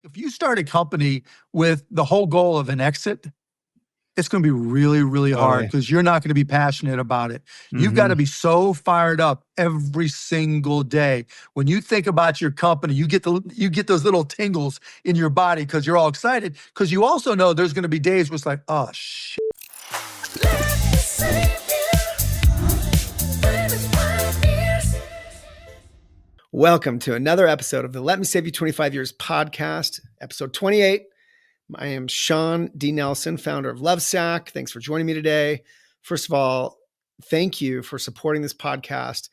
If you start a company with the whole goal of an exit, it's going to be really, really hard because you're not going to be passionate about it. You've got to be so fired up every single day. When you think about your company, you get those little tingles in your body because you're all excited, because you also know there's going to be days where it's like, oh, shit. Welcome to another episode of the Let Me Save You 25 Years podcast, episode 28. I am Shawn D. Nelson, founder of Lovesac. Thanks for joining me today. First of all, thank you for supporting this podcast.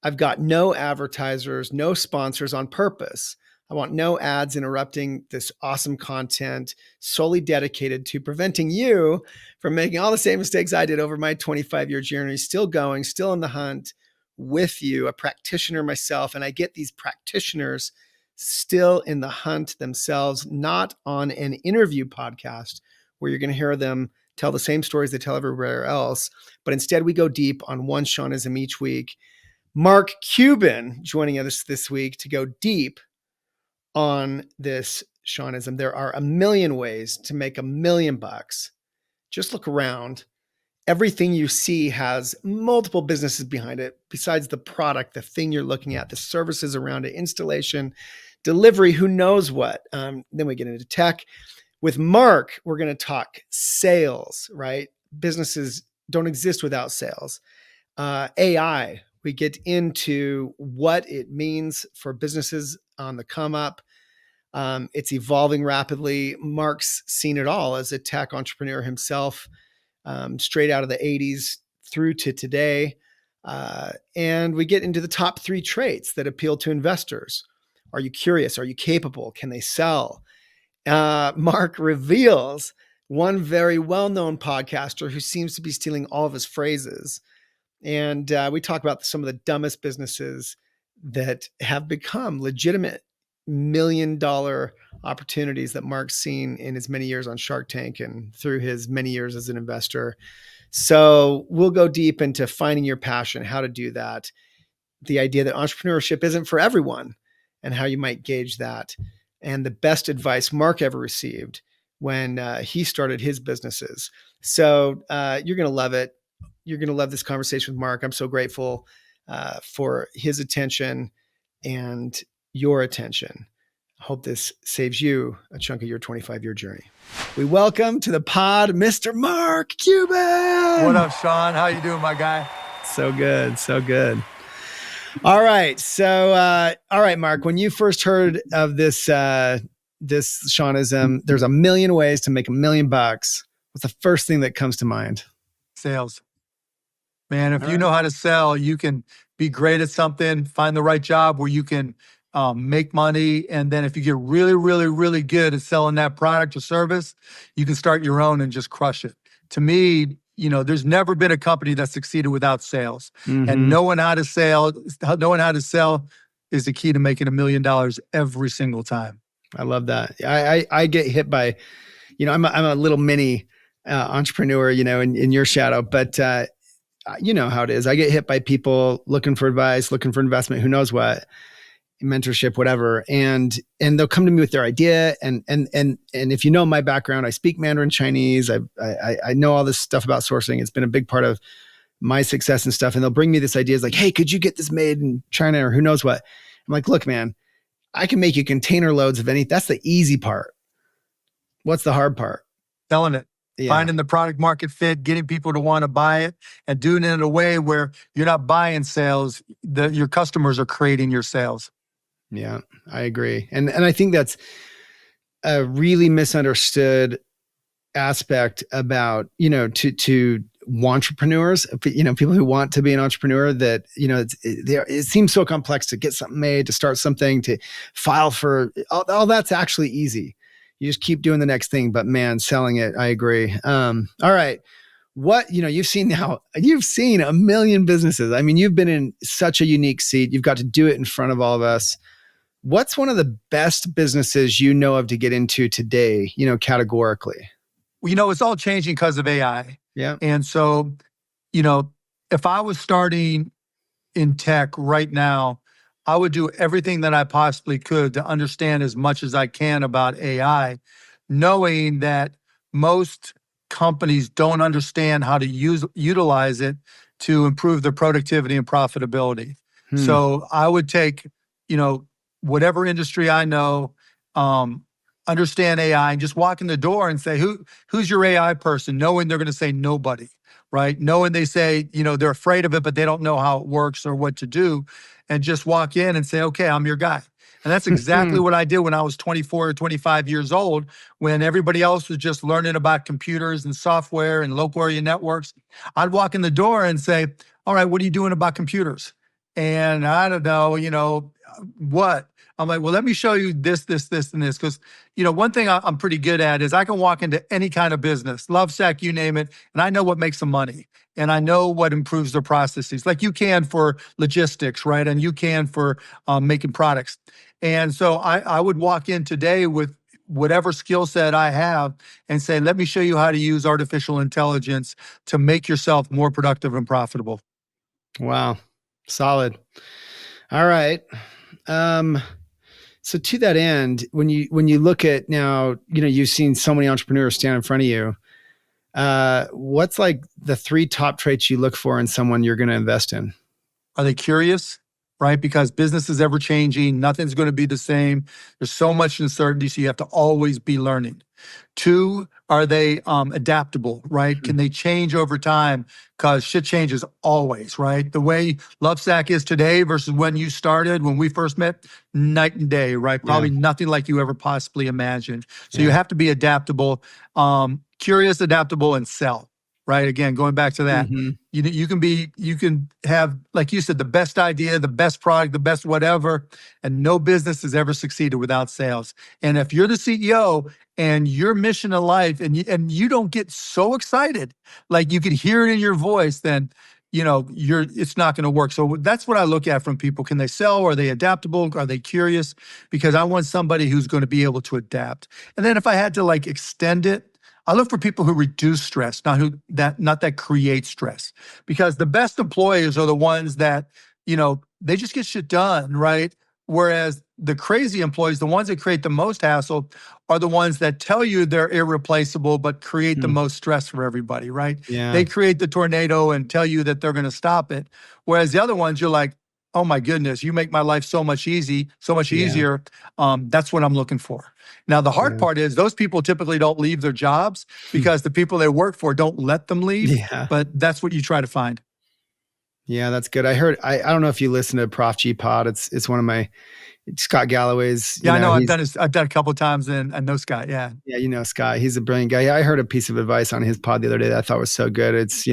I've got no advertisers, no sponsors on purpose. I want no ads interrupting this awesome content solely dedicated to preventing you from making all the same mistakes I did over my 25-year journey, still going, still in the hunt with you, a practitioner myself. And I get these practitioners still in the hunt themselves, not on an interview podcast where you're going to hear them tell the same stories they tell everywhere else, but instead we go deep on one Shawnism each week. Mark Cuban joining us this week to go deep on this Shawnism. There are a million ways to make $1 million. Just look around. Everything you see has multiple businesses behind it, besides the product, the thing you're looking at, the services around it, installation, delivery, who knows what. Then we get into tech. With Mark, we're going to talk sales, right? Businesses don't exist without sales. AI, we get into what it means for businesses on the come up. It's evolving rapidly. Mark's seen it all as a tech entrepreneur himself. Straight out of the 80s through to today. And we get into the top 3 traits that appeal to investors. Are you curious? Are you capable? Can they sell? Mark reveals one very well-known podcaster who seems to be stealing all of his phrases. And we talk about some of the dumbest businesses that have become legitimate $1 million opportunities that Mark's seen in his many years on Shark Tank and through his many years as an investor. So we'll go deep into finding your passion, how to do that, the idea that entrepreneurship isn't for everyone and how you might gauge that, and the best advice Mark ever received when he started his businesses. So you're going to love it. You're going to love this conversation with Mark. I'm so grateful for his attention and your attention. I hope this saves you a chunk of your 25-year journey. We welcome to the pod, Mr. Mark Cuban. What up, Shawn? How you doing, my guy? So good, so good. All right, so all right, Mark. When you first heard of this this Shawnism, there's 1 million ways to make $1 million. What's the first thing that comes to mind? Sales. Man, if you know how to sell, you can be great at something, find the right job where you can make money. And then if you get really, really, really good at selling that product or service, you can start your own and just crush it. To me, there's never been a company that succeeded without sales. And knowing how to sell is the key to making $1 million every single time. I love that. I get hit by, I'm a little mini entrepreneur, in your shadow, but you know how it is. I get hit by people looking for advice, looking for investment, who knows what, mentorship, whatever. And they'll come to me with their idea. And if you know my background, I speak Mandarin Chinese. I know all this stuff about sourcing. It's been a big part of my success and stuff. And they'll bring me this idea. It's like, hey, could you get this made in China or who knows what? I'm like, look, man, I can make you container loads of anything. That's the easy part. What's the hard part? Selling it. Yeah. Finding the product market fit, getting people to want to buy it, and doing it in a way where you're not buying sales, your customers are creating your sales. Yeah, I agree. And I think that's a really misunderstood aspect about, to entrepreneurs, people who want to be an entrepreneur, that, it seems so complex to get something made, to start something, to file for, all that's actually easy. You just keep doing the next thing, but man, selling it, I agree. All right. What, you've seen 1 million businesses. I mean, you've been in such a unique seat. You've got to do it in front of all of us. What's one of the best businesses you know of to get into today, categorically? Well, it's all changing because of AI. Yeah. And so, if I was starting in tech right now, I would do everything that I possibly could to understand as much as I can about AI, knowing that most companies don't understand how to utilize it to improve their productivity and profitability. Hmm. So I would take, you know, whatever industry I know, um, understand AI, and just walk in the door and say, who's your AI person? Knowing they're going to say nobody, right? Knowing they say, they're afraid of it, but they don't know how it works or what to do, and just walk in and say, okay, I'm your guy. And that's exactly what I did when I was 24 or 25 years old, when everybody else was just learning about computers and software and local area networks. I'd walk in the door and say, all right, what are you doing about computers? And I don't know, what? I'm like, well, let me show you this, this, this, and this. Because, one thing I'm pretty good at is I can walk into any kind of business, Lovesac, you name it, and I know what makes them money. And I know what improves their processes, like you can for logistics, right? And you can for making products. And so I would walk in today with whatever skill set I have and say, let me show you how to use artificial intelligence to make yourself more productive and profitable. Wow. Solid. All right. So to that end, when you look at now, you've seen so many entrepreneurs stand in front of you. What's like the 3 top traits you look for in someone you're going to invest in? Are they curious? Right? Because business is ever changing. Nothing's going to be the same. There's so much uncertainty. So you have to always be learning. 2, are they adaptable, right? Can they change over time? Because shit changes always, right? The way Lovesac is today versus when you started, when we first met, night and day, right? Probably nothing like you ever possibly imagined. So you have to be adaptable, curious, adaptable, and sell, right? Again, going back to that. Mm-hmm. You can have, like you said, the best idea, the best product, the best whatever, and no business has ever succeeded without sales. And if you're the CEO and your mission in life and you don't get so excited, like you could hear it in your voice, then it's not going to work. So that's what I look at from people. Can they sell? Are they adaptable? Are they curious? Because I want somebody who's going to be able to adapt. And then if I had to like extend it, I look for people who reduce stress, not that create stress. Because the best employees are the ones that, they just get shit done, right? Whereas the crazy employees, the ones that create the most hassle, are the ones that tell you they're irreplaceable, but create the most stress for everybody, right? Yeah. They create the tornado and tell you that they're going to stop it. Whereas the other ones, you're like, oh my goodness, you make my life so much easier. That's what I'm looking for. Now, the hard part is those people typically don't leave their jobs because the people they work for don't let them leave. Yeah. But that's what you try to find. Yeah, that's good. I heard, I don't know if you listen to Prof G Pod. It's one of my, Scott Galloway's. Yeah, I know. I've done a couple of times, and I know Scott. Yeah. Yeah, Scott. He's a brilliant guy. I heard a piece of advice on his pod the other day that I thought was so good. It's,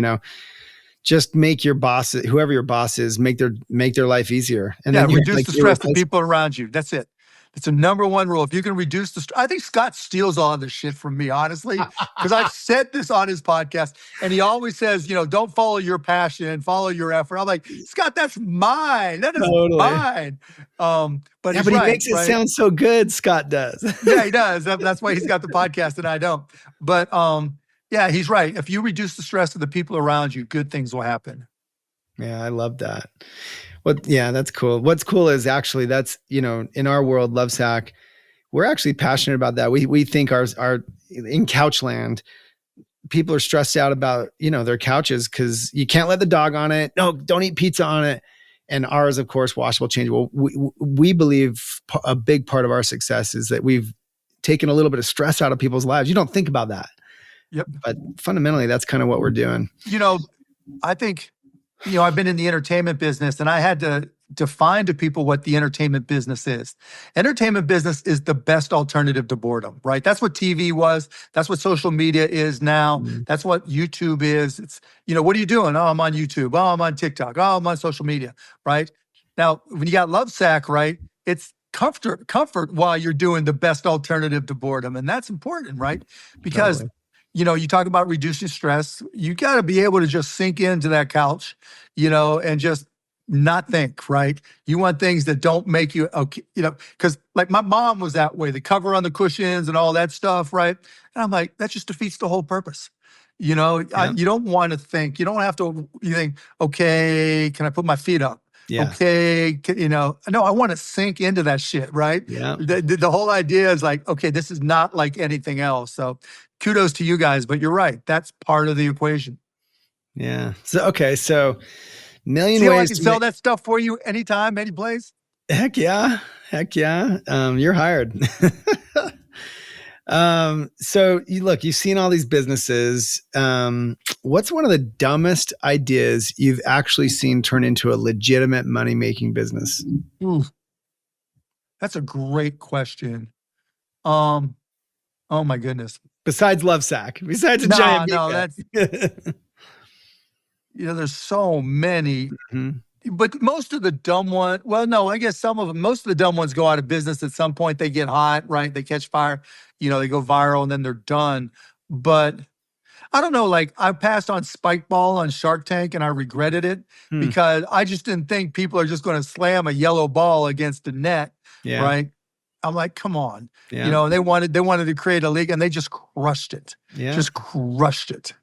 just make your boss, whoever your boss is, make their life easier. And then reduce the stress of people around you. That's it. It's a number one rule. If you can reduce the I think Scott steals all of this shit from me, honestly, because I've said this on his podcast, and he always says, don't follow your passion, follow your effort. I'm like, Scott, that's mine. That is mine. But he makes it sound so good. Scott does. Yeah, he does. That's why he's got the podcast and I don't. But yeah, he's right. If you reduce the stress of the people around you, good things will happen. Yeah, I love that. Yeah, that's cool. What's cool is actually that's, in our world, Lovesac, we're actually passionate about that. We think our in Couchland, people are stressed out about, their couches because you can't let the dog on it. No, don't eat pizza on it. And ours, of course, washable, changeable. We believe a big part of our success is that we've taken a little bit of stress out of people's lives. You don't think about that. Yep. But fundamentally, that's kind of what we're doing. I think, I've been in the entertainment business, and I had to define to people what the entertainment business is. Entertainment business is the best alternative to boredom, right? That's what TV was. That's what social media is now. That's what YouTube is. It's, what are you doing? Oh, I'm on YouTube. Oh, I'm on TikTok. Oh, I'm on social media, right? Now, when you got Lovesac, right, it's comfort while you're doing the best alternative to boredom. And that's important, right? Because you talk about reducing stress. You got to be able to just sink into that couch, and just not think, right? You want things that don't make you, okay, because like my mom was that way, the cover on the cushions and all that stuff, right? And I'm like, that just defeats the whole purpose. You don't want to think, you don't have to, you think, okay, can I put my feet up? Yeah. Okay, no, I want to sink into that shit, right? Yeah. The whole idea is like, okay, this is not like anything else. So kudos to you guys, but you're right. That's part of the equation. Yeah. So, okay. So million See how I ways can to sell make, that stuff for you anytime, any place? heck yeah. Heck yeah. You're hired. So you've seen all these businesses. What's one of the dumbest ideas you've actually seen turn into a legitimate money-making business? Ooh, that's a great question. Um, oh my goodness. Besides Lovesack, besides a giant No, meat no, that's, bag. there's so many. Mhm. But most of the dumb one, well, no, I guess some of them, most of the dumb ones go out of business at some point. They get hot, right? They catch fire, they go viral and then they're done. But I don't know, like I passed on Spike Ball on Shark Tank and I regretted it Hmm. because I just didn't think people are just going to slam a yellow ball against the net, Yeah. right? I'm like, come on. Yeah. They wanted to create a league and they just crushed it. Yeah. Just crushed it.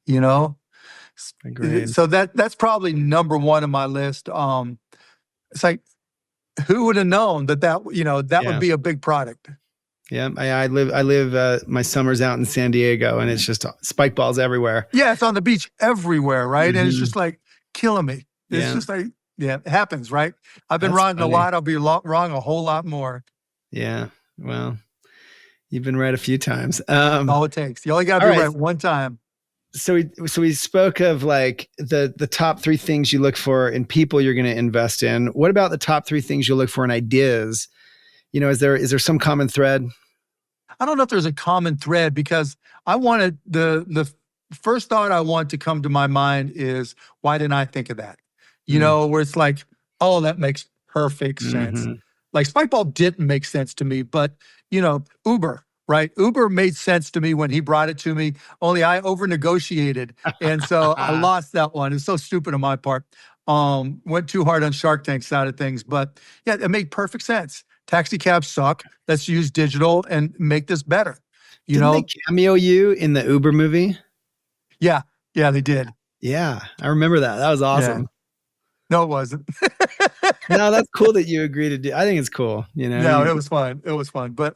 Agreed. So that's probably number one on my list. It's like, who would have known that would Yeah. be a big product? Yeah. I live my summers out in San Diego, and it's just spike balls everywhere. Yeah, it's on the beach everywhere, right? And it's Mhm. just like killing me. It's Yeah. just like, yeah, it happens, right? I've been That's wrong a funny. lot. I'll be wrong a whole lot more. Yeah. Well, you've been right a few times. All it takes. You only got to All be right. right one time. So we spoke of like the top three things you look for in people you're going to invest in. What about the top three things you look for in ideas? Is there some common thread? I don't know if there's a common thread because I wanted the first thought I want to come to my mind is why didn't I think of that? Mm. Where it's like, oh, that makes perfect sense. Hmm. Like Spikeball didn't make sense to me, but Uber, right? Uber made sense to me when he brought it to me. Only I over negotiated, and so I lost that one. It's so stupid on my part. Went too hard on Shark Tank side of things, but yeah, it made perfect sense. Taxi cabs suck. Let's use digital and make this better. You Didn't they know? cameo you in the Uber movie? Yeah, yeah, they did. Yeah, I remember that. That was Yeah, awesome. no, it wasn't. No, that's cool that you agree to do. I think it's cool. No, it was fun. It was fun. But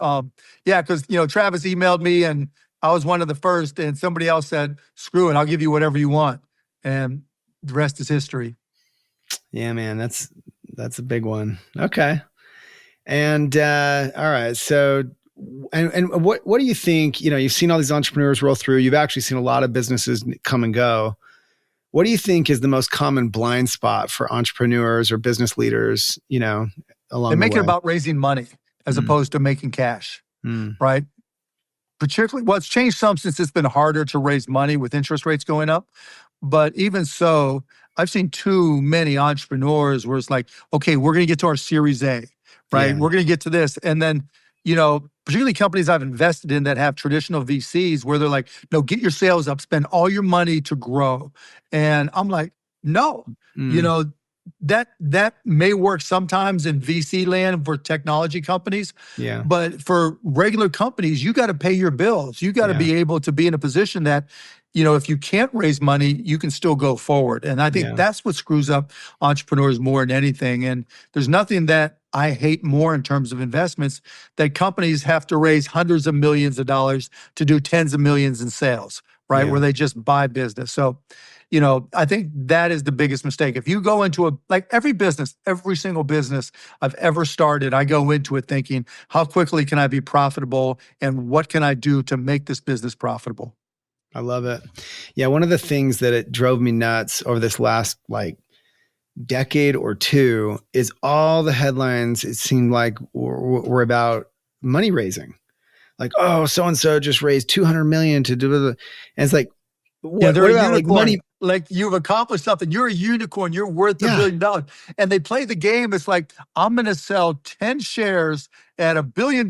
yeah, because Travis emailed me and I was one of the first, and somebody else said, "Screw it, I'll give you whatever you want," and the rest is history. Yeah, man, that's a big one. Okay. And all right, so and what do you think? You've seen all these entrepreneurs roll through. You've actually seen a lot of businesses come and go. What do you think is the most common blind spot for entrepreneurs or business leaders? They Along the make it way. about raising money as Mm, opposed to making cash, mm, right? Particularly, well, it's changed some since it's been harder to raise money with interest rates going up. But even so, I've seen too many entrepreneurs where it's like, okay, we're going to get to our Series A, right? yeah, We're going to get to this. And then, particularly companies I've invested in that have traditional VCs where they're like, no, get your sales up, spend all your money to grow. And I'm like, no, you mm, know, that may work sometimes in VC land for technology companies, yeah, but for regular companies, you got to pay your bills. You got to yeah, be able to be in a position that, if you can't raise money, you can still go forward. And I think yeah, that's what screws up entrepreneurs more than anything. And there's nothing that I hate more in terms of investments that companies have to raise hundreds of millions of dollars to do tens of millions in sales, right? yeah. Where they just buy business. So, I think that is the biggest mistake. If you go into like every business, every single business I've ever started, I go into it thinking, how quickly can I be profitable and what can I do to make this business profitable? I love it. Yeah, one of the things that it drove me nuts over this last like decade or two is all the headlines. It seemed like were about money raising. Like, oh, so and so just raised 200 million to do. And it's like, Yeah, what? they're What a about like unicorn. money? Like you've accomplished something. You're a unicorn. You're worth $1 Yeah, billion. And they play the game. It's like, I'm going to sell 10 shares at $1 billion,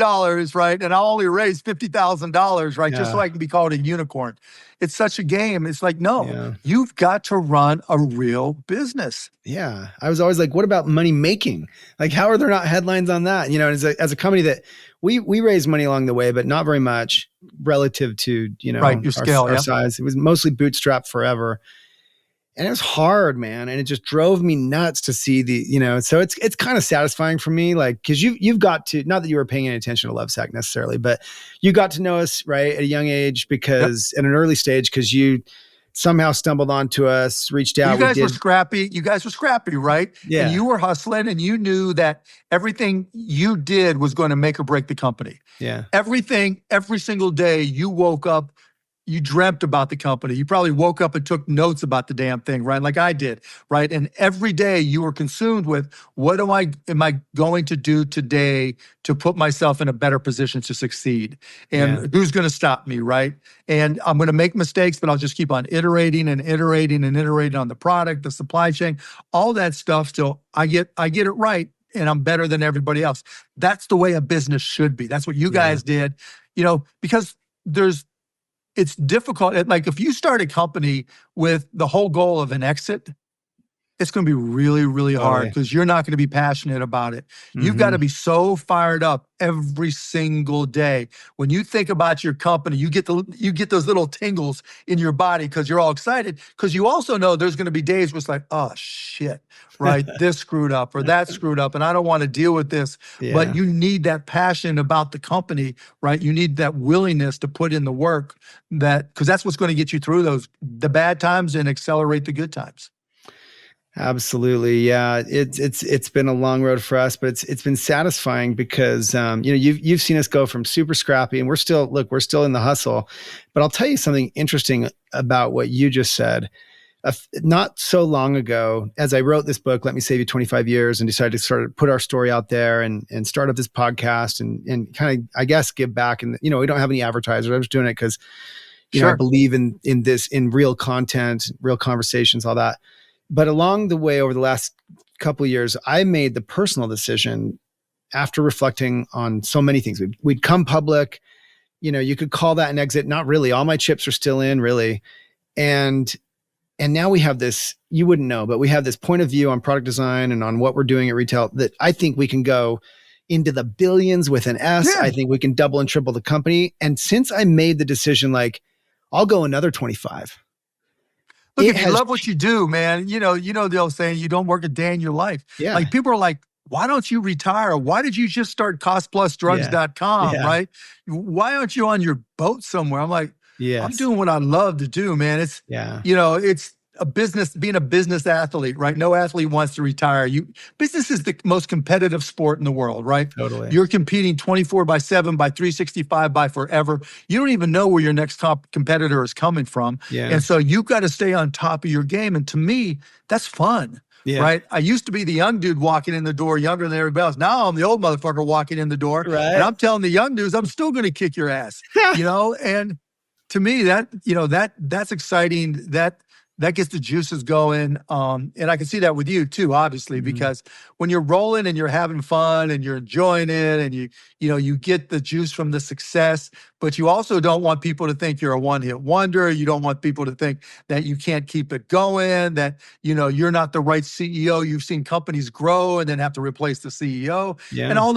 right? And I'll only raise $50,000, right? Just so yeah, I can be called a unicorn. It's such a game. It's like, no, yeah. you've got to run a real business. Yeah. I was always like, what about money making? Like, how are there not headlines on that? As a company that we raised money along the way, but not very much relative to, Right. Your scale. our Yeah. size. It was mostly bootstrapped forever. And it was hard, man. And it just drove me nuts to see so it's kind of satisfying for me. Like, cause you've got to, not that you were paying any attention to Lovesac necessarily, but you got to know us right at a young age Yep. because at an early stage, cause you somehow stumbled onto us, reached Well, out. you We guys were did. scrappy. You guys were scrappy, right? And Yeah. you were hustling and you knew that everything you did was going to make or break the company. Yeah. Everything, every single day you woke up, you dreamt about the company. You probably woke up and took notes about the damn thing, right? Like I did, right? And every day you were consumed with what am I going to do today to put myself in a better position to succeed? And Yeah. who's going to stop me, right? And I'm going to make mistakes, but I'll just keep on iterating and iterating and iterating on the product, the supply chain, all that stuff till I get it right and I'm better than everybody else. That's the way a business should be. That's what you Yeah. guys did, because it's difficult. Like if you start a company with the whole goal of an exit, it's going to be really, really hard Totally. because you're not going to be passionate about it. You've got Mm-hmm. to be so fired up every single day. When you think about your company, you get those little tingles in your body because you're all excited. Because you also know there's going to be days where it's like, oh shit, right? This screwed up or that screwed up, and I don't want to deal with this. Yeah. But you need that passion about the company, right? You need that willingness to put in the work because that's what's going to get you through the bad times and accelerate the good times. Absolutely. Yeah. It's been a long road for us, but it's been satisfying because, you've seen us go from super scrappy and we're still in the hustle, but I'll tell you something interesting about what you just said. Not so long ago, as I wrote this book, Let Me Save You 25 Years, and decided to sort of put our story out there and start up this podcast and kind of, I guess, give back. And, we don't have any advertisers. I was doing it because, I believe in this, in real content, real conversations, all that. But along the way, over the last couple of years, I made the personal decision after reflecting on so many things. We'd come public, you could call that an exit. Not really. All my chips are still in, really. And now we have this, you wouldn't know, but we have this point of view on product design and on what we're doing at retail that I think we can go into the billions with an S. Yeah. I think we can double and triple the company. And since I made the decision, like, I'll go another 25. Look, if you love what you do, man, you know the old saying, you don't work a day in your life. Yeah. Like people are like, why don't you retire? Why did you just start costplusdrugs.com, right? Why aren't you on your boat somewhere? I'm like, I'm doing what I love to do, man. It's, it's a business, being a business athlete, right? No athlete wants to retire. Business is the most competitive sport in the world, right? Totally. You're competing 24/7 by 365 by forever. You don't even know where your next competitor is coming from. Yeah. And so you've got to stay on top of your game. And to me, that's fun. Yeah. Right. I used to be the young dude walking in the door, younger than everybody else. Now I'm the old motherfucker walking in the door. Right. And I'm telling the young dudes, I'm still going to kick your ass, and to me, that's exciting. That gets the juices going. And I can see that with you too, obviously, because when you're rolling and you're having fun and you're enjoying it and you get the juice from the success, but you also don't want people to think you're a one-hit wonder. You don't want people to think that you can't keep it going, that, you're not the right CEO. You've seen companies grow and then have to replace the CEO. Yeah. And all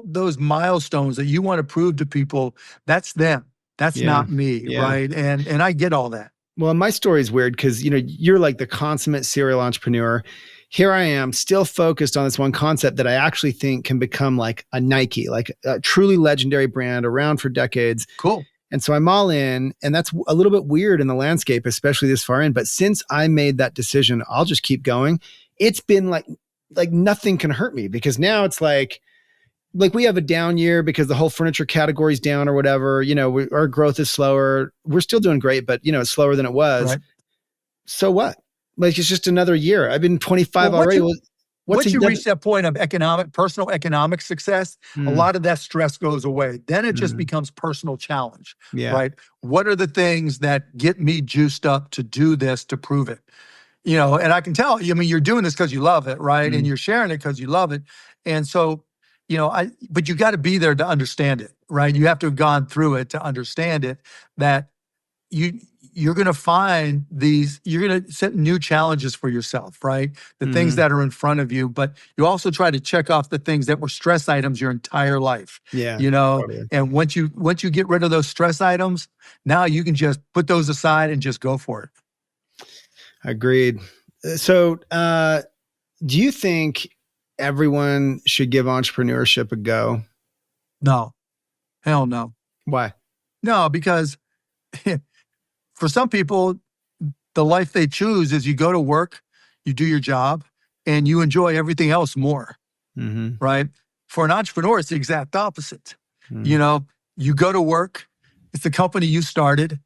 those milestones that you want to prove to people, that's them. That's not me, right? And I get all that. Well, my story is weird because, you're like the consummate serial entrepreneur. Here I am still focused on this one concept that I actually think can become like a Nike, like a truly legendary brand around for decades. Cool. And so I'm all in, and that's a little bit weird in the landscape, especially this far in. But since I made that decision, I'll just keep going. It's been like nothing can hurt me because now it's like we have a down year because the whole furniture category is down or whatever, our growth is slower. We're still doing great, but it's slower than it was. Right. So what? Like, it's just another year. I've been 25 already. Once you reach that point of personal economic success, a lot of that stress goes away. Then it just becomes personal challenge, right? What are the things that get me juiced up to do this, to prove it? And I can tell, you're doing this because you love it, right? And you're sharing it because you love it. And so, but you got to be there to understand it, right? You have to have gone through it to understand it, that you're going to find you're going to set new challenges for yourself, right? The things that are in front of you, but you also try to check off the things that were stress items your entire life. Yeah. Totally. And once you get rid of those stress items, now you can just put those aside and just go for it. Agreed. So, do you think everyone should give entrepreneurship a go? No, hell no. Why? No, because for some people, the life they choose is you go to work, you do your job, and you enjoy everything else more, Mm-hmm. right? For an entrepreneur, it's the exact opposite. Mm. You know, you go to work, it's the company you started,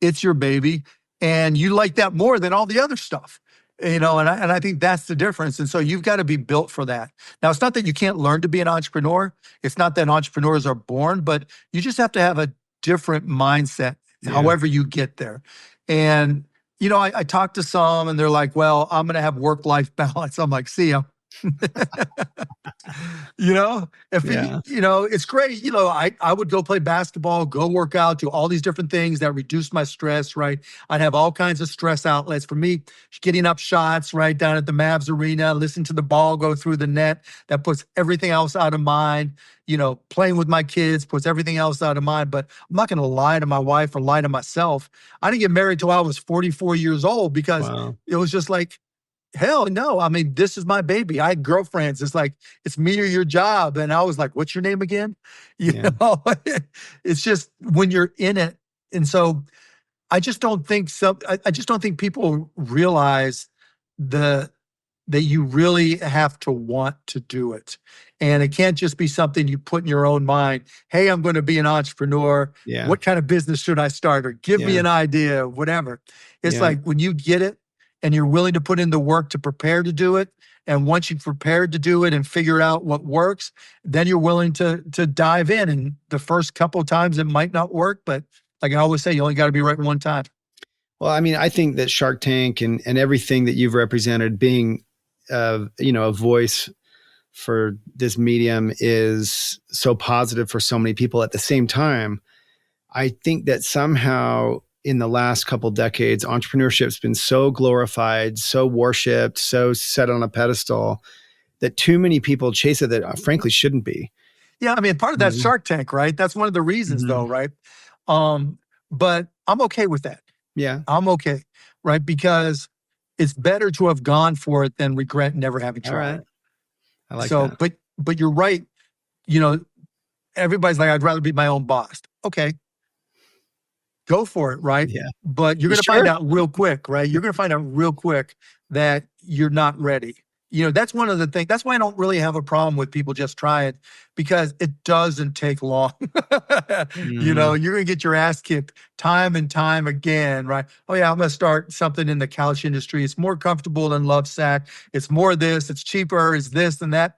it's your baby, and you like that more than all the other stuff. And I think that's the difference. And so you've got to be built for that. Now, it's not that you can't learn to be an entrepreneur. It's not that entrepreneurs are born, but you just have to have a different mindset, Yeah. however you get there. And I talk to some and they're like, well, I'm going to have work-life balance. I'm like, see ya. If Yeah. it's great. I would go play basketball, go work out, do all these different things that reduce my stress, right? I'd have all kinds of stress outlets for me, getting up shots right down at the Mavs arena, listen to the ball go through the net. That puts everything else out of mind. Playing with my kids puts everything else out of mind. But I'm not going to lie to my wife or lie to myself. I didn't get married till I was 44 years old because Wow. it was just like, hell no. I mean, this is my baby. I had girlfriends. It's like, it's me or your job. And I was like, what's your name again? Yeah. It's just when you're in it. And so I just don't think I just don't think people realize that you really have to want to do it. And it can't just be something you put in your own mind. Hey, I'm going to be an entrepreneur. Yeah. What kind of business should I start? Or give me Yeah. an idea, whatever. It's Yeah. like when you get it and you're willing to put in the work to prepare to do it. And once you've prepared to do it and figure out what works, then you're willing to dive in. And the first couple of times it might not work, but like I always say, you only got to be right one time. Well, I mean, I think that Shark Tank and everything that you've represented, being, a voice for this medium, is so positive for so many people. At the same time, I think that somehow in the last couple decades, entrepreneurship's been so glorified, so worshipped, so set on a pedestal that too many people chase it that frankly shouldn't be. Yeah, I mean, part of that's Mhm. Shark Tank, right? That's one of the reasons, though, Mhm. right? But I'm okay with that. Yeah. I'm okay, right? Because it's better to have gone for it than regret never having All right. tried. I like So, that. but you're right. You know, everybody's like, I'd rather be my own boss. Okay, go for it, right? Yeah. But you're You going to find sure? out real quick, right? You're going to find out real quick that you're not ready. That's one of the things. That's why I don't really have a problem with people just try it, because it doesn't take long. Mhm. You're going to get your ass kicked time and time again, right? Oh yeah, I'm going to start something in the couch industry. It's more comfortable than Lovesac. It's more this, it's cheaper, it's this and that.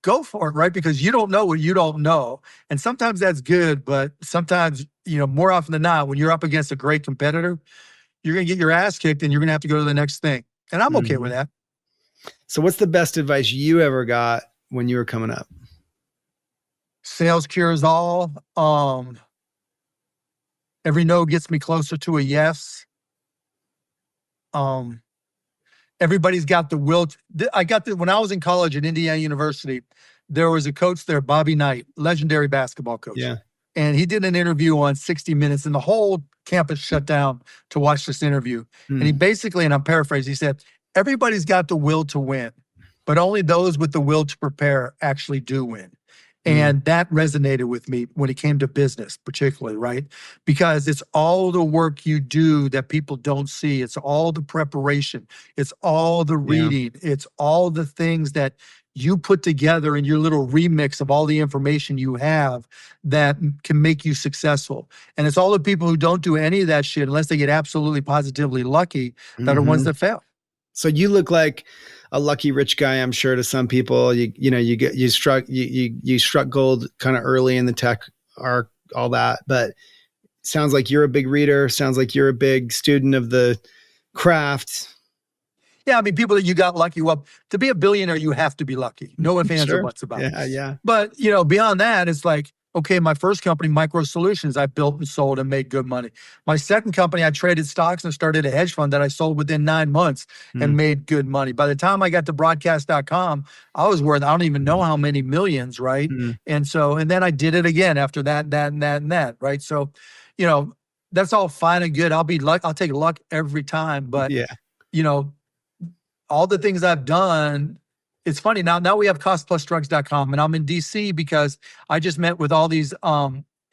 Go for it, right? Because you don't know what you don't know. And sometimes that's good, but sometimes, more often than not, when you're up against a great competitor, you're going to get your ass kicked and you're going to have to go to the next thing. And I'm okay with Mhm. that. So what's the best advice you ever got when you were coming up? Sales cures all. Every no gets me closer to a yes. Um, Everybody's got the will. I got the when I was in college at Indiana University, there was a coach there, Bobby Knight, legendary basketball coach. Yeah. And he did an interview on 60 Minutes, and the whole campus shut down to watch this interview. And he Mm. basically, and I'm paraphrasing, he said, everybody's got the will to win, but only those with the will to prepare actually do win. Mm. And that resonated with me when it came to business, particularly, right? Because it's all the work you do that people don't see. It's all the preparation. It's all the Yeah. reading. It's all the things that you put together in your little remix of all the information you have that can make you successful. And it's all the people who don't do any of that shit unless they get absolutely positively lucky that are ones Mhm. that fail. So you look like a lucky rich guy, I'm sure, to some people. You struck gold kind of early in the tech arc, all that. But sounds like you're a big reader. Sounds like you're a big student of the craft. Yeah, I mean, people that you got lucky. Well, to be a billionaire, you have to be lucky. No ifs, ands, or Sure. buts about it. Yeah. Yeah. But, beyond that, it's like, okay, my first company, Micro Solutions, I built and sold and made good money. My second company, I traded stocks and started a hedge fund that I sold within 9 months and Mm. made good money. By the time I got to broadcast.com, I was worth, I don't even know how many millions, right? Mm. And then I did it again after that, and that, right? So, that's all fine and good. I'll take luck every time, but Yeah. you know, all the things I've done, it's funny now we have costplusdrugs.com, and I'm in DC because I just met with all these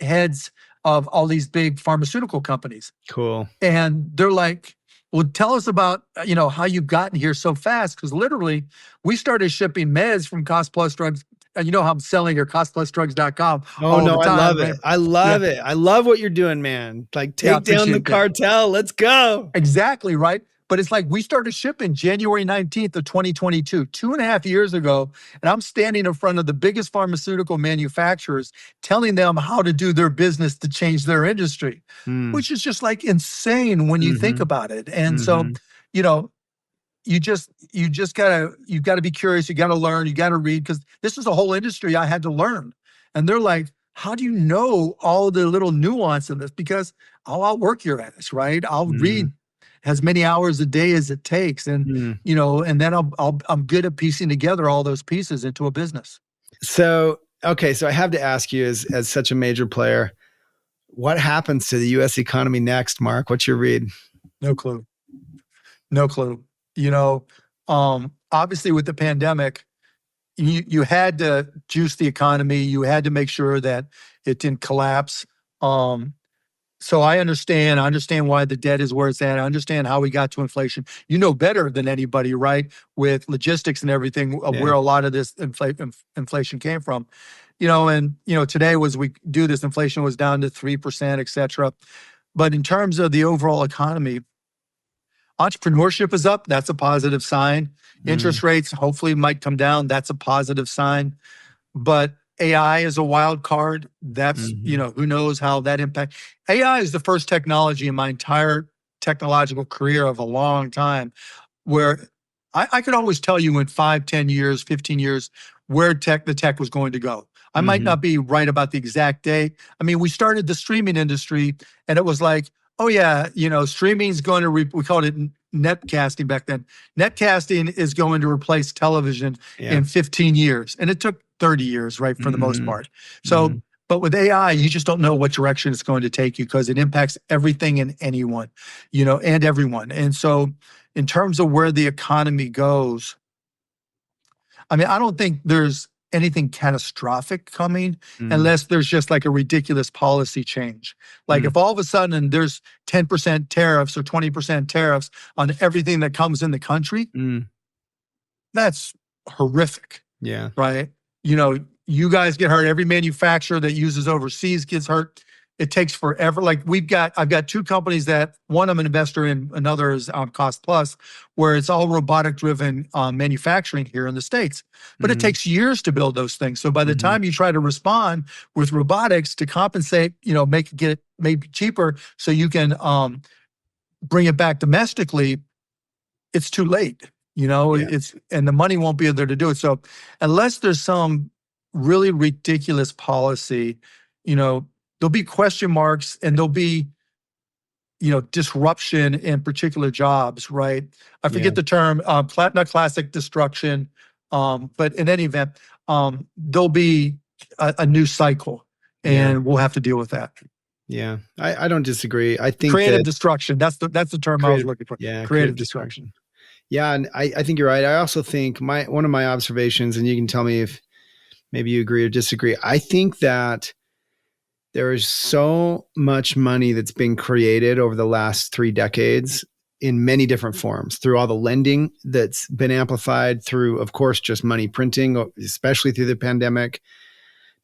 heads of all these big pharmaceutical companies. Cool. And they're like, well, tell us about, how you've gotten here so fast. Because literally, we started shipping meds from Cost Plus Drugs. And you know how I'm selling your costplusdrugs.com Oh all no, the I time, love right? it. I Yeah. love it. I love what you're doing, man. Like Yeah, I take down the appreciate that. cartel. Let's go. Exactly, right? But it's like we started shipping January 19th of 2022, 2.5 years ago. And I'm standing in front of the biggest pharmaceutical manufacturers telling them how to do their business to change their industry, Mm. which is just like insane when you think Mm-hmm. about it. And so, Mm-hmm. you know, you gotta be curious, you gotta learn, you gotta read, because this is a whole industry I had to learn. And they're like, how do you know all the little nuance of this? Because I'll outwork your ass, right? I'll Mm-hmm. read as many hours a day as it takes. And, Mm. and then I'm good at piecing together all those pieces into a business. So, okay, so I have to ask you, as such a major player, what happens to the U.S. economy next, Mark? What's your read? No clue. No clue. Obviously with the pandemic, you had to juice the economy. You had to make sure that it didn't collapse. So I understand why the debt is where it's at. I understand how we got to inflation. You know better than anybody, right? With logistics and everything, of where Yeah. a lot of this inflation came from. Today was we do this, inflation was down to 3%, et cetera. But in terms of the overall economy, entrepreneurship is up. That's a positive sign. Mm. Interest rates hopefully might come down. That's a positive sign. But AI is a wild card. That's, Mm-hmm. who knows how that impacts. AI is the first technology in my entire technological career of a long time where I could always tell you in 5, 10 years, 15 years, where the tech was going to go. I might Mm-hmm. not be right about the exact date. I mean, we started the streaming industry and it was like, oh yeah, streaming is going to, we called it netcasting back then. Netcasting is going to replace television Yeah. in 15 years. And it took 30 years, right, for the most Mm-hmm. part. Mm-hmm. So, but with AI, you just don't know what direction it's going to take you because it impacts everything and anyone, and everyone. And so, in terms of where the economy goes, I mean, I don't think there's anything catastrophic coming Mm. unless there's just like a ridiculous policy change. Like Mm. if all of a sudden there's 10% tariffs or 20% tariffs on everything that comes in the country, Mm. that's horrific, Yeah. right? You guys get hurt. Every manufacturer that uses overseas gets hurt. It takes forever. Like I've got two companies that one I'm an investor in, another is Cost Plus, where it's all robotic driven manufacturing here in the States. But it Mm-hmm. takes years to build those things. So by the Mm-hmm. time you try to respond with robotics to compensate, get it maybe cheaper so you can bring it back domestically, it's too late. Yeah. And the money won't be there to do it. So unless there's some really ridiculous policy, there'll be question marks and there'll be, disruption in particular jobs, right? I Yeah. forget the term, not classic destruction. But in any event, there'll be a new cycle Yeah. and we'll have to deal with that. Yeah. I don't disagree. I think Creative that destruction. That's the term I was creative, looking for. yeah, Creative destruction. Yeah. And I think you're right. I also think one of my observations, and you can tell me if maybe you agree or disagree. I think that there is so much money that's been created over the last 3 decades in many different forms, through all the lending that's been amplified, through, of course, just money printing, especially through the pandemic,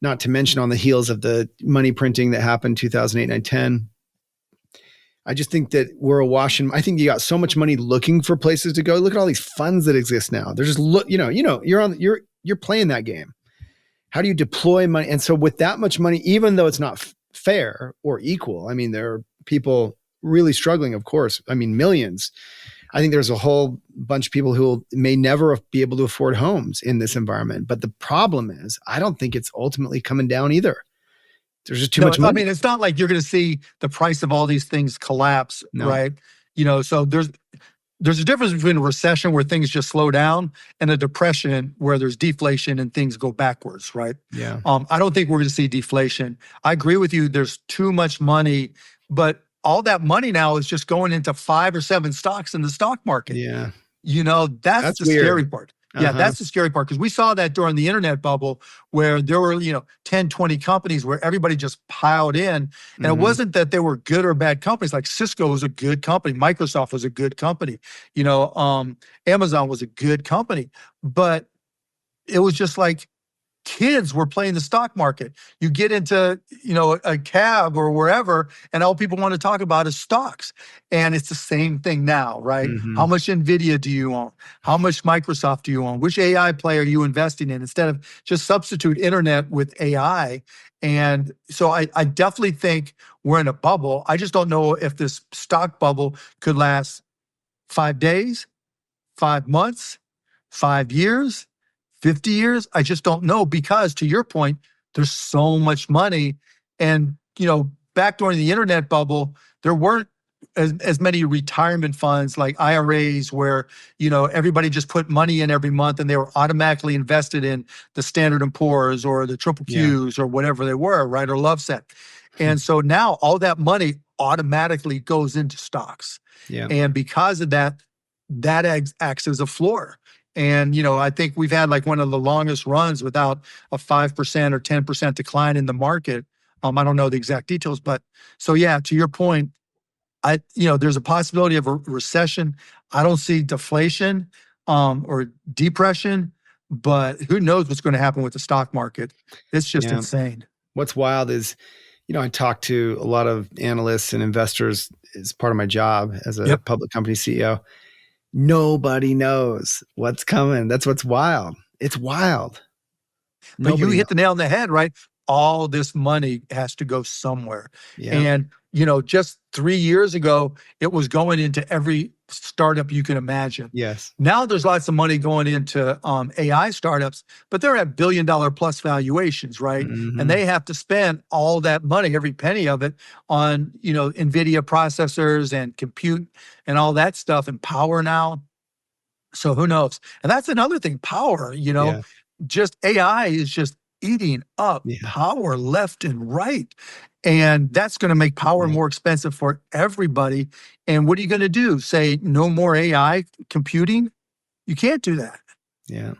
not to mention on the heels of the money printing that happened 2008, 9, 10. I just think that we're awash in, I think you got so much money looking for places to go. Look at all these funds that exist now. They're just you're playing that game. How do you deploy money? And so with that much money, even though it's not fair or equal, I mean, there are people really struggling, of course. I mean, millions. I think there's a whole bunch of people who may never be able to afford homes in this environment. But the problem is, I don't think it's ultimately coming down either. There's just too much money. I mean, it's not like you're going to see the price of all these things collapse, No. right? So there's a difference between a recession where things just slow down and a depression where there's deflation and things go backwards, right? Yeah. I don't think we're going to see deflation. I agree with you. There's too much money, but all that money now is just going into 5 or 7 stocks in the stock market. Yeah. That's That's the weird. scary part. Yeah, Uh-huh. that's the scary part because we saw that during the internet bubble where there were, 10, 20 companies where everybody just piled in. And it Mhm. wasn't that they were good or bad companies. Like Cisco was a good company, Microsoft was a good company, Amazon was a good company. But it was just like kids were playing the stock market. You get into, a cab or wherever, and all people want to talk about is stocks. And it's the same thing now, right? How Mhm. much NVIDIA do you own? How much Microsoft do you own? Which AI play are you investing in? Instead of just substitute internet with AI. And so I definitely think we're in a bubble. I just don't know if this stock bubble could last 5 days, 5 months, 5 years, 50 years. I just don't know because to your point, there's so much money. And, back during the internet bubble, there weren't as many retirement funds like IRAs where, everybody just put money in every month and they were automatically invested in the Standard and Poor's or the Triple Yeah. Qs or whatever they were, right? Or Loveset. And so now all that money automatically goes into stocks. Yeah. And because of that, that acts as a floor. And, I think we've had like one of the longest runs without a 5% or 10% decline in the market. I don't know the exact details, but so yeah, to your point, there's a possibility of a recession. I don't see deflation, or depression, but who knows what's going to happen with the stock market. It's just Yeah. insane. What's wild is, I talk to a lot of analysts and investors as part of my job as a Yep. public company CEO. Nobody knows what's coming. That's what's wild. It's wild. But you Nobody knows. hit the nail on the head, right? All this money has to go somewhere. Yeah. And, just 3 years ago, it was going into every startup you can imagine. Yes. Now there's lots of money going into AI startups, but they're at billion-dollar plus valuations, right? And Mhm. they have to spend all that money, every penny of it, on, NVIDIA processors and compute and all that stuff and power now. So who knows? And that's another thing, power, Yeah. just AI is just eating up Yeah. power left and right. And that's going to make power Yeah. more expensive for everybody. And what are you going to do? Say no more AI computing? You can't do that. Yeah.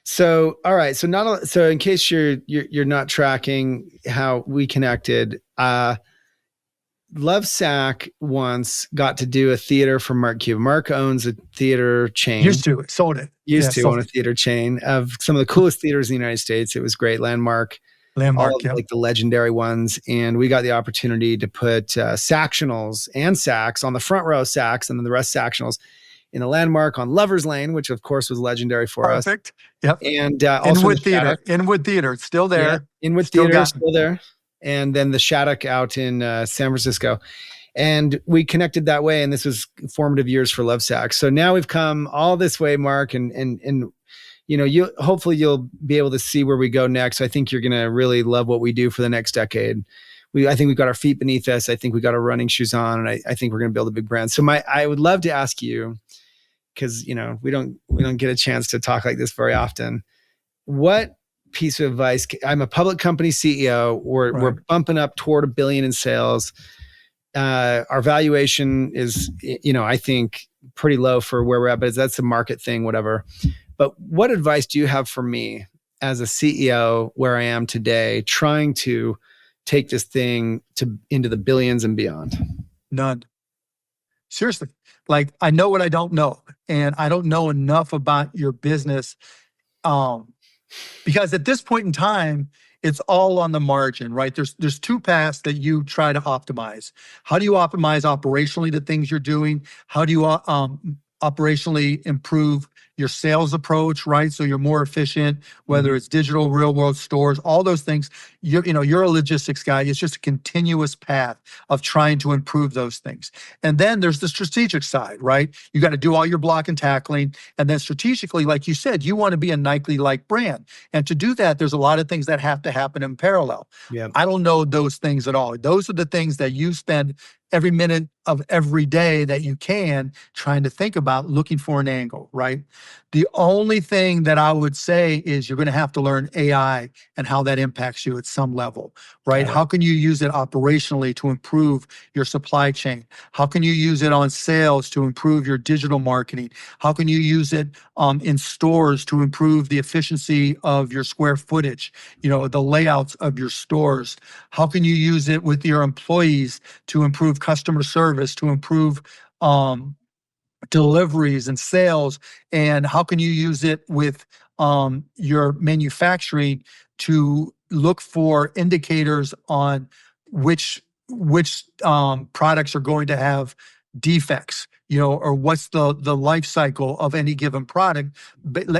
So, all right. So in case you're not tracking how we connected, Lovesack once got to do a theater for Mark Cuban. Mark owns a theater chain. Used to, sold it. Used Yeah, to own sold a it. theater chain of some of the coolest theaters in the United States. It was great. Landmark, all Landmark, of yeah. like the legendary ones. And we got the opportunity to put Sactionals and Sacks on the front row Sacks and then the rest Sactionals in the Landmark on Lover's Lane, which of course was legendary for us. Perfect. Yep. And also in the Inwood Shattuck. Theater. Inwood Theater. It's still Yeah. there. Inwood Still Theater, got still there. And then the Shattuck out in San Francisco. And we connected that way. And this was formative years for Lovesack. So now we've come all this way, Mark, and you hopefully you'll be able to see where we go next. I think you're going to really love what we do for the next decade. I think we've got our feet beneath us. I think we got our running shoes on, and I think we're going to build a big brand. So I would love to ask you, because we don't get a chance to talk like this very often. What piece of advice? I'm a public company CEO. We're right. bumping up toward $1 billion in sales. Our valuation is, I think pretty low for where we're at, but that's a market thing, whatever. But what advice do you have for me as a CEO where I am today, trying to take this thing into the billions and beyond? None. Seriously. Like I know what I don't know. And I don't know enough about your business. Because at this point in time, it's all on the margin, right? There's two paths that you try to optimize. How do you optimize operationally the things you're doing? How do you operationally improve your sales approach, right? So you're more efficient, whether it's digital, real world stores, all those things. You're a logistics guy. It's just a continuous path of trying to improve those things. And then there's the strategic side, right? You got to do all your block and tackling. And then strategically, like you said, you want to be a Nike-like brand. And to do that, there's a lot of things that have to happen in parallel. Yeah. I don't know those things at all. Those are the things that you spend every minute of every day that you can trying to think about looking for an angle, right? The only thing that I would say is you're going to have to learn AI and how that impacts you at some level, right? Got it. How can you use it operationally to improve your supply chain? How can you use it on sales to improve your digital marketing? How can you use it in stores to improve the efficiency of your square footage, the layouts of your stores? How can you use it with your employees to improve customer service, to improve deliveries and sales? And how can you use it with your manufacturing to look for indicators on which products are going to have defects, or what's the life cycle of any given product?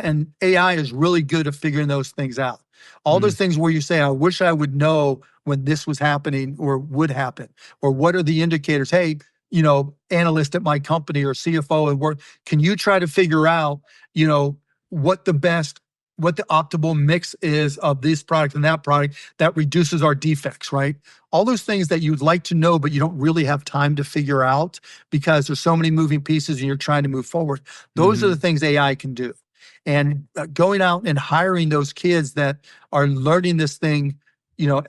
And AI is really good at figuring those things out. All those things where you say, I wish I would know when this was happening or would happen, or what are the indicators? Hey, analyst at my company or CFO at work, can you try to figure out, what the optimal mix is of this product and that product that reduces our defects, right? All those things that you'd like to know, but you don't really have time to figure out because there's so many moving pieces and you're trying to move forward. Those are the things AI can do. And going out and hiring those kids that are learning this thing,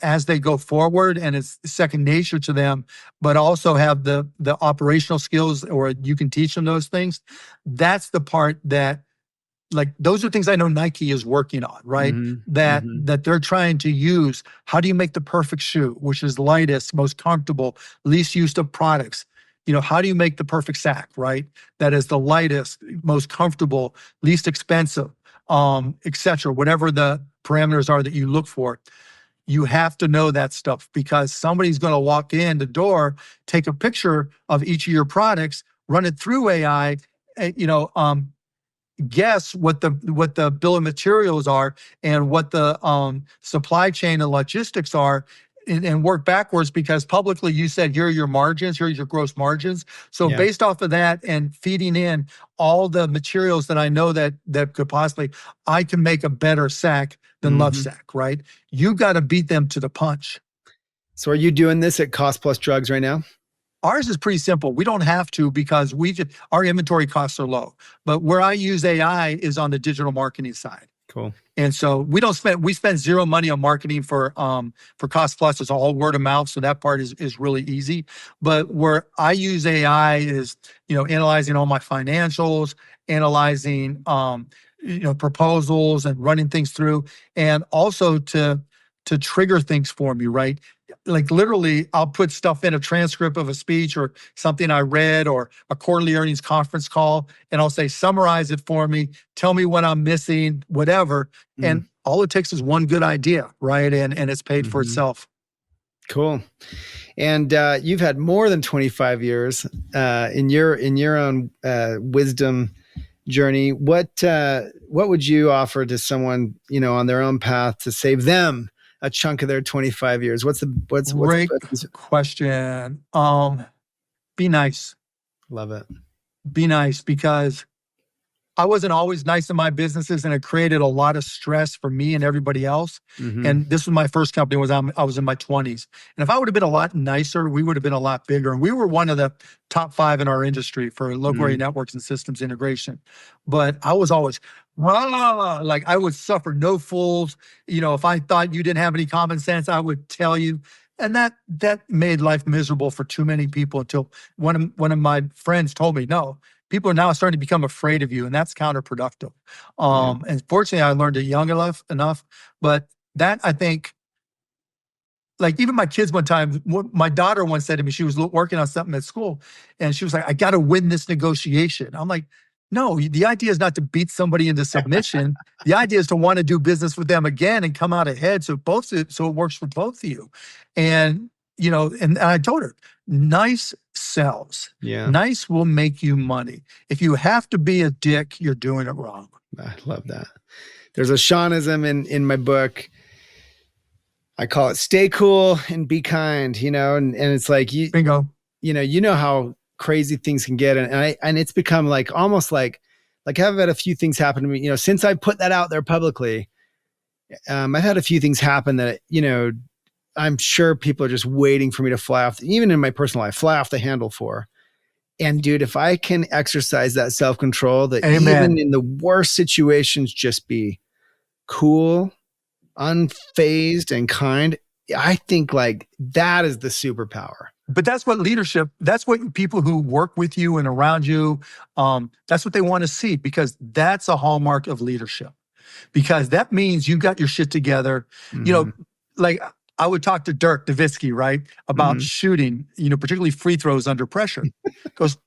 as they go forward, and it's second nature to them, but also have the operational skills, or you can teach them those things. That's the part that, like, those are things I know Nike is working on, right? That they're trying to use. How do you make the perfect shoe, which is lightest, most comfortable, least used of products? How do you make the perfect sack, right? That is the lightest, most comfortable, least expensive, et cetera, whatever the parameters are that you look for. You have to know that stuff because somebody's going to walk in the door, take a picture of each of your products, run it through AI, guess what the bill of materials are and what the supply chain and logistics are, and work backwards, because publicly you said, here are your margins, here are your gross margins. So based off of that and feeding in all the materials that I know that could possibly, I can make a better sack than Lovesac, right? You got to beat them to the punch. So are you doing this at Cost Plus Drugs right now? Ours is pretty simple. We don't have to because our inventory costs are low. But where I use AI is on the digital marketing side. Cool. And so we spend zero money on marketing for Cost Plus. It's all word of mouth. So that part is really easy. But where I use AI is, analyzing all my financials, analyzing, proposals and running things through, and also to trigger things for me, right? Like literally, I'll put stuff in a transcript of a speech or something I read or a quarterly earnings conference call, and I'll say, summarize it for me, tell me what I'm missing, whatever. And all it takes is one good idea, right? And it's paid for itself. Cool. And you've had more than 25 years in your own wisdom journey. What would you offer to someone, on their own path to save them a chunk of their 25 years? What's Great question. Be nice. Love it. Be nice, because I wasn't always nice in my businesses, and it created a lot of stress for me and everybody else. And this was my first company. I was in my 20s. And if I would have been a lot nicer, we would have been a lot bigger. And we were one of the top 5 in our industry for local area networks and systems integration. But I was always, like, I would suffer no fools. If I thought you didn't have any common sense, I would tell you. And that made life miserable for too many people, until one of my friends told me, no, people are now starting to become afraid of you, and that's counterproductive. And fortunately, I learned it young enough. But that, I think, like, even my kids one time, my daughter once said to me, she was working on something at school, and she was like, I got to win this negotiation. I'm like, no, the idea is not to beat somebody into submission. The idea is to want to do business with them again and come out ahead, so it works for both of you. And and I told her, nice sells. Nice will make you money. If you have to be a dick, you're doing it wrong. I love that. There's a Shawnism in my book. I call it stay cool and be kind, and it's like, bingo. How crazy things can get. And it's become like, almost like I've had a few things happen to me, since I put that out there publicly. I've had a few things happen that, I'm sure people are just waiting for me to fly off, even in my personal life, fly off the handle for. And dude, if I can exercise that self-control, that even Amen. in the worst situations, just be cool, unfazed, and kind, I think like that is the superpower. But that's what leadership, that's what people who work with you and around you, that's what they want to see, because that's a hallmark of leadership. Because that means you got your shit together. You Mm-hmm. know, like I would talk to Dirk Nowitzki, right, about Mm-hmm. shooting, particularly free throws under pressure. Goes,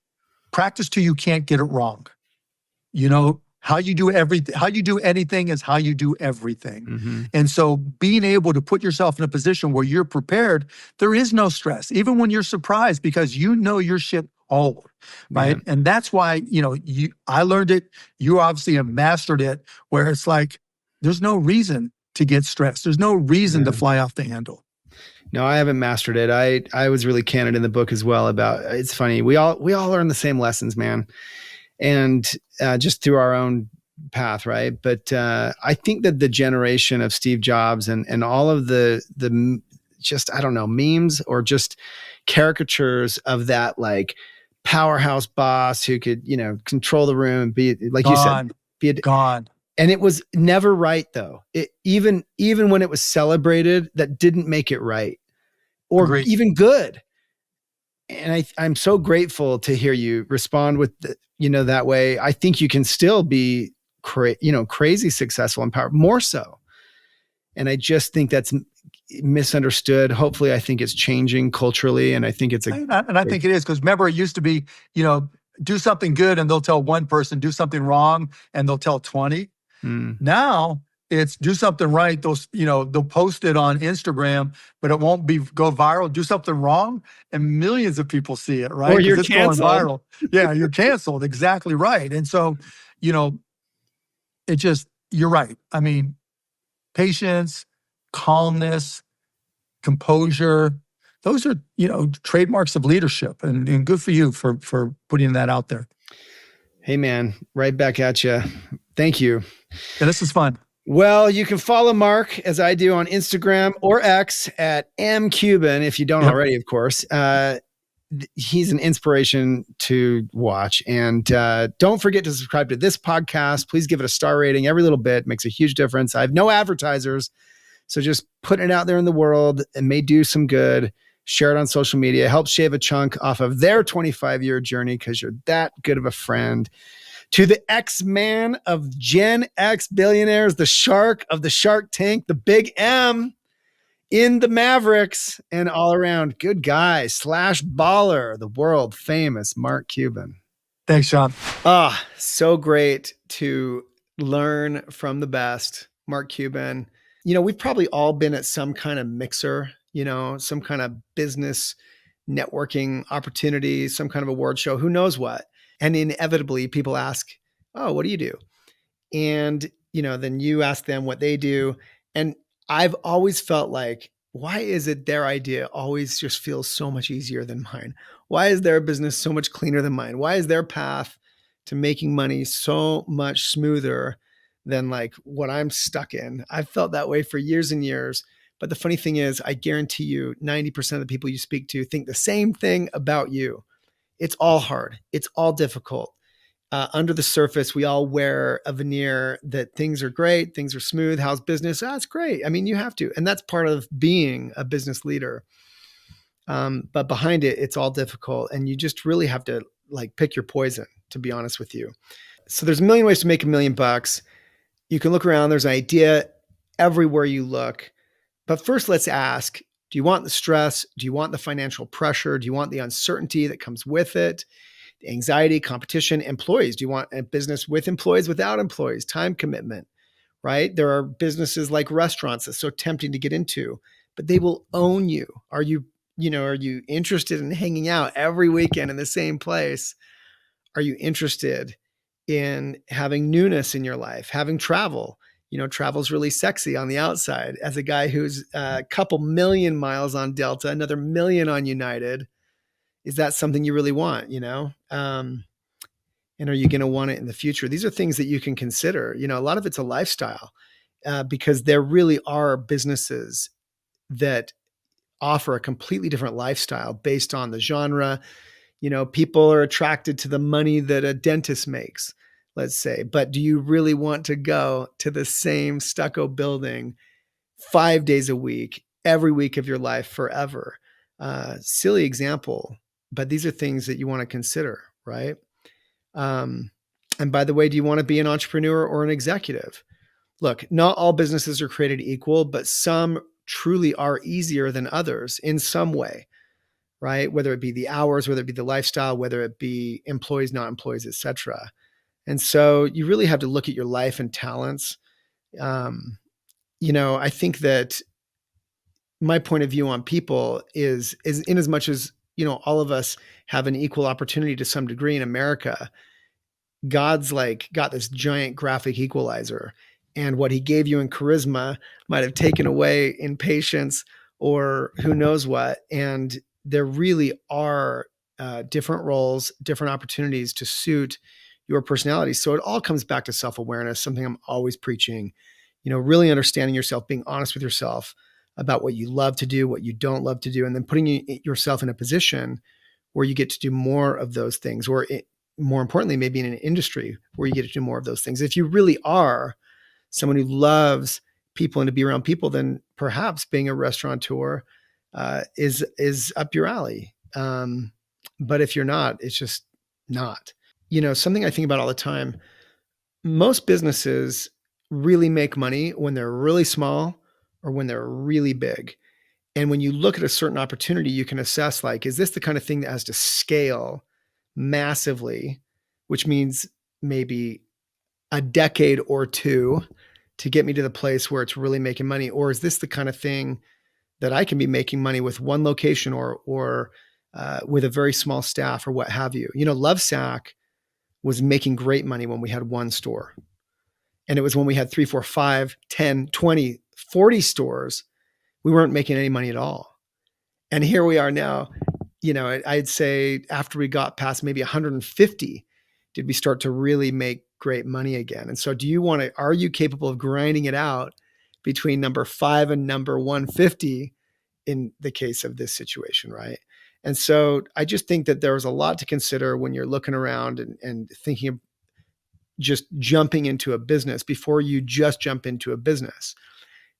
practice till you can't get it wrong. How you do everything, how you do anything is how you do everything. Mm-hmm. And so being able to put yourself in a position where you're prepared, there is no stress, even when you're surprised, because you know your shit all, right? Man. And that's why, I learned it. You obviously have mastered it, where it's like, there's no reason to get stressed. There's no reason to Yeah. fly off the handle. No, I haven't mastered it. I was really candid in the book as well about, it's funny. We all learn the same lessons, man. And just through our own path, right? But I think that the generation of Steve Jobs and all of the just, I don't know, memes or just caricatures of that like powerhouse boss who could, control the room and be, like you said, Gone, be a, gone. and it was never right though. Even when it was celebrated, that didn't make it right or Agreed. even good. And I'm so grateful to hear you respond with that way. I think you can still be crazy successful and powerful, more so. And I just think that's misunderstood. Hopefully, I think it's changing culturally, and I think it's And I think it is, because remember, it used to be, do something good and they'll tell one person, do something wrong and they'll tell 20. Now it's do something right. They'll post it on Instagram, but it won't go viral. Do something wrong and millions of people see it, right? or Because you're it's going canceled. viral. Yeah, you're canceled. Exactly right. And so, you know, you're right. I mean, patience, calmness, composure, those are, trademarks of leadership, and good for you for putting that out there. Hey man, right back at you. Thank you. Yeah, this is fun. Well, you can follow Mark as I do on Instagram or X at mcuban if you don't Yep. already, of course. He's an inspiration to watch. And don't forget to subscribe to this podcast. Please give it a star rating. Every little bit makes a huge difference. I have no advertisers, so just putting it out there in the world, it may do some good. Share it on social media. Help shave a chunk off of their 25-year journey because you're that good of a friend. To the X-Man of Gen X billionaires, the shark of the Shark Tank, the big M in the Mavericks, and all around good guy / baller, the world famous Mark Cuban. Thanks, Shawn. So great to learn from the best, Mark Cuban. We've probably all been at some kind of mixer, some kind of business networking opportunity, some kind of award show, who knows what. And inevitably people ask, oh, what do you do? And, then you ask them what they do. And I've always felt like, why is it their idea always just feels so much easier than mine? Why is their business so much cleaner than mine? Why is their path to making money so much smoother than like what I'm stuck in? I've felt that way for years and years. But the funny thing is, I guarantee you 90% of the people you speak to think the same thing about you. It's all hard. It's all difficult. Under the surface, we all wear a veneer that things are great, things are smooth. How's business? It's great. I mean, you have to. And that's part of being a business leader. But behind it, it's all difficult. And you just really have to like pick your poison, to be honest with you. So there's a million ways to make $1 million. You can look around. There's an idea everywhere you look. But first, let's ask, do you want the stress? Do you want the financial pressure? Do you want the uncertainty that comes with it? Anxiety, competition, employees. Do you want a business with employees, without employees, time commitment, right? There are businesses like restaurants that's so tempting to get into, but they will own you. Are you interested in hanging out every weekend in the same place? Are you interested in having newness in your life, having travel? Travel's really sexy on the outside. As a guy who's a couple million miles on Delta, another million on United, is that something you really want, and are you going to want it in the future? These are things that you can consider. A lot of it's a lifestyle because there really are businesses that offer a completely different lifestyle based on the genre. People are attracted to the money that a dentist makes, let's say, but do you really want to go to the same stucco building 5 days a week, every week of your life forever? Silly example, but these are things that you want to consider, right? And by the way, do you want to be an entrepreneur or an executive? Look, not all businesses are created equal, but some truly are easier than others in some way, right? Whether it be the hours, whether it be the lifestyle, whether it be employees, not employees, et cetera. And so you really have to look at your life and talents. I think that my point of view on people is in as much as, all of us have an equal opportunity to some degree in America. God's got this giant graphic equalizer, and what he gave you in charisma might have taken away in patience or who knows what. And there really are different roles, different opportunities to suit your personality. So it all comes back to self-awareness, something I'm always preaching, really understanding yourself, being honest with yourself about what you love to do, what you don't love to do, and then putting yourself in a position where you get to do more of those things, or more importantly, maybe in an industry where you get to do more of those things. If you really are someone who loves people and to be around people, then perhaps being a restaurateur is up your alley. But if you're not, it's just not. Something I think about all the time, most businesses really make money when they're really small or when they're really big. And when you look at a certain opportunity, you can assess is this the kind of thing that has to scale massively, which means maybe a decade or two to get me to the place where it's really making money? Or is this the kind of thing that I can be making money with one location or with a very small staff or what have you? Lovesack was making great money when we had one store. And it was when we had 3, 4, 5, 10, 20, 40 stores, we weren't making any money at all. And here we are now, I'd say after we got past maybe 150, did we start to really make great money again? And so are you capable of grinding it out between number 5 and number 150 in the case of this situation, right? And so I just think that there's a lot to consider when you're looking around and thinking of just jumping into a business before you just jump into a business.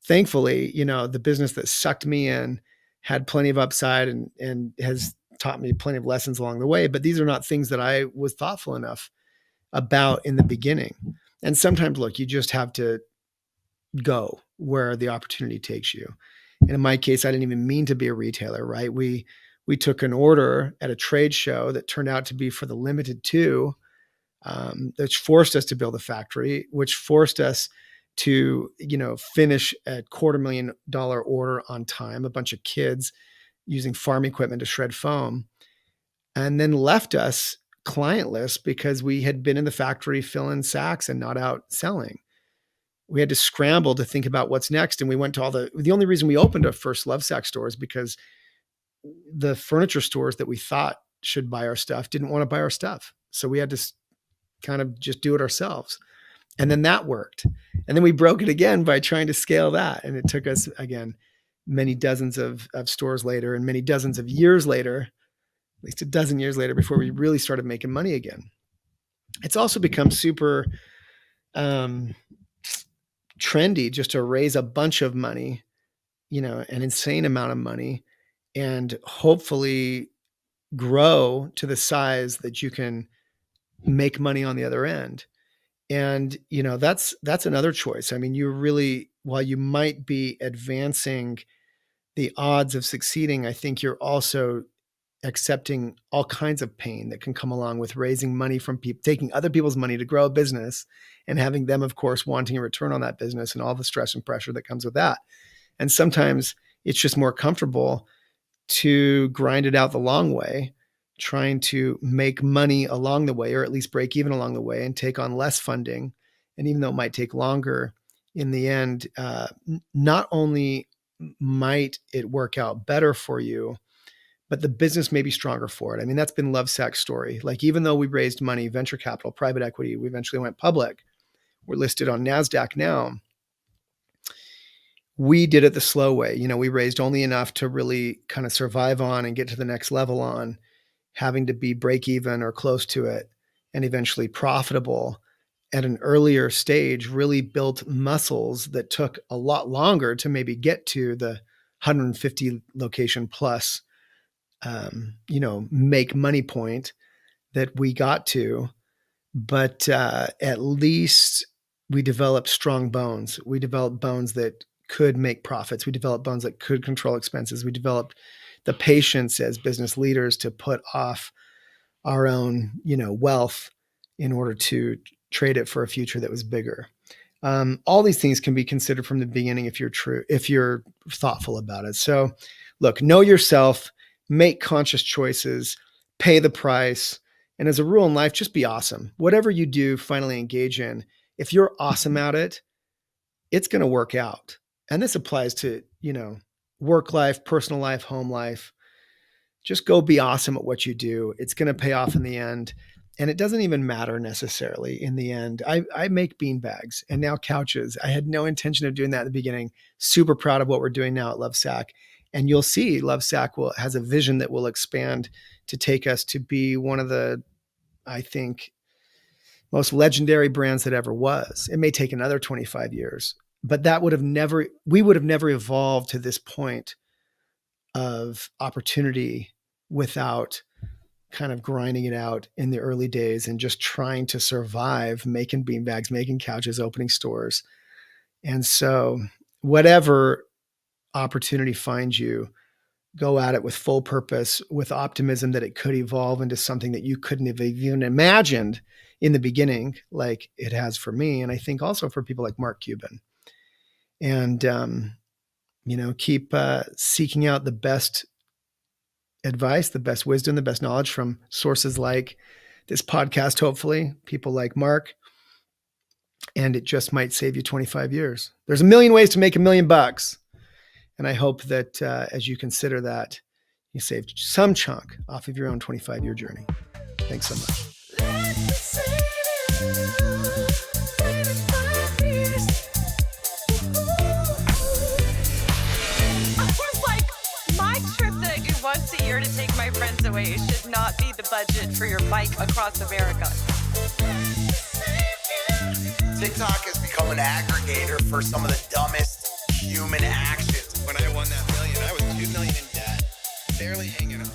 Thankfully, the business that sucked me in had plenty of upside and has taught me plenty of lessons along the way. But these are not things that I was thoughtful enough about in the beginning. And sometimes, look, you just have to go where the opportunity takes you. And in my case, I didn't even mean to be a retailer, right? We took an order at a trade show that turned out to be for the limited two, which forced us to build a factory, which forced us to, finish a $250,000 order on time, a bunch of kids using farm equipment to shred foam, and then left us clientless because we had been in the factory filling sacks and not out selling. We had to scramble to think about what's next. And we went to the only reason we opened a first Lovesac store is because the furniture stores that we thought should buy our stuff didn't want to buy our stuff. So we had to kind of just do it ourselves. And then that worked. And then we broke it again by trying to scale that. And it took us, again, many dozens of stores later and many dozens of years later, at least a dozen years later, before we really started making money again. It's also become super trendy just to raise a bunch of money, an insane amount of money, and hopefully grow to the size that you can make money on the other end. And, that's another choice. I mean, while you might be advancing the odds of succeeding, I think you're also accepting all kinds of pain that can come along with raising money from people, taking other people's money to grow a business and having them, of course, wanting a return on that business and all the stress and pressure that comes with that. And sometimes it's just more comfortable to grind it out the long way, trying to make money along the way, or at least break even along the way and take on less funding. And even though it might take longer, in the end, not only might it work out better for you, but the business may be stronger for it. I mean, that's been Lovesac's story. Even though we raised money, venture capital, private equity, we eventually went public. We're listed on NASDAQ now. We did it the slow way. We raised only enough to really kind of survive on and get to the next level on. having to be break even or close to it and eventually profitable at an earlier stage really built muscles that took a lot longer to maybe get to the 150 location plus, make money point that we got to. But at least we developed strong bones. We developed bones that could make profits. We developed bones that could control expenses. We developed the patience as business leaders to put off our own, wealth in order to trade it for a future that was bigger. All these things can be considered from the beginning if you're thoughtful about it. So look, know yourself, make conscious choices, pay the price. And as a rule in life, just be awesome. Whatever you do, finally engage in, if you're awesome at it, it's going to work out. And this applies to, work life, personal life, home life. Just go be awesome at what you do. It's going to pay off in the end. And it doesn't even matter necessarily in the end. I make bean bags and now couches. I had no intention of doing that at the beginning. Super proud of what we're doing now at Lovesac. And you'll see Lovesac has a vision that will expand to take us to be one of the, I think, most legendary brands that ever was. It may take another 25 years, but we would have never evolved to this point of opportunity without kind of grinding it out in the early days and just trying to survive, making beanbags, making couches, opening stores. And so whatever opportunity finds you, go at it with full purpose, with optimism that it could evolve into something that you couldn't have even imagined in the beginning, like it has for me. And I think also for people like Mark Cuban. And, keep seeking out the best advice, the best wisdom, the best knowledge from sources like this podcast, hopefully, people like Mark. And it just might save you 25 years. There's a million ways to make $1 million. And I hope that as you consider that, you saved some chunk off of your own 25-year journey. Thanks so much. Once a year to take my friends away. It should not be the budget for your bike across America. TikTok has become an aggregator for some of the dumbest human actions. When I won that million, I was $2 million in debt, barely hanging on.